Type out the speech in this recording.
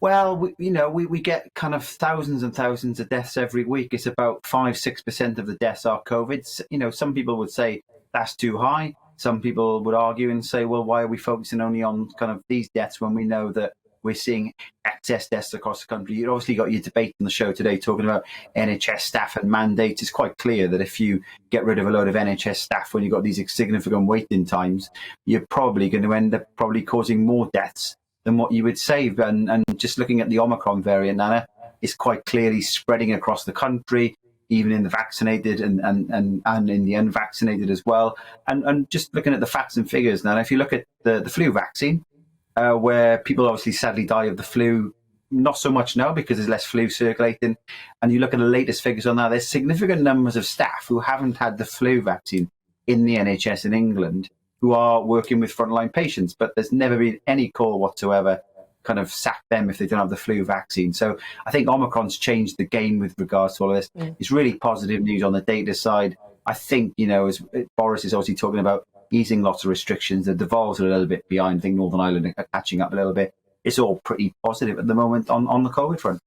Well, we get kind of thousands and thousands of deaths every week. It's about 5-6% of the deaths are COVID. Some people would say that's too high. Some people would argue and say, well, why are we focusing only on kind of these deaths when we know that we're seeing excess deaths across the country? You obviously got your debate on the show today talking about NHS staff and mandates. It's quite clear that if you get rid of a load of NHS staff when you've got these significant waiting times, you're probably going to end up probably causing more deaths than what you would save. And just looking at the Omicron variant, Nana, is quite clearly spreading across the country, even in the vaccinated and in the unvaccinated as well. And just looking at the facts and figures, Nana, if you look at the flu vaccine, where people obviously sadly die of the flu, not so much now because there's less flu circulating. And you look at the latest figures on that, there's significant numbers of staff who haven't had the flu vaccine in the NHS in England who are working with frontline patients, but there's never been any call whatsoever kind of sack them if they don't have the flu vaccine. So I think Omicron's changed the game with regards to all of this. It's really positive news on the data side. I think, as Boris is obviously talking about easing lots of restrictions, the Devolves are a little bit behind. I think Northern Ireland are catching up a little bit. It's all pretty positive at the moment on the COVID front.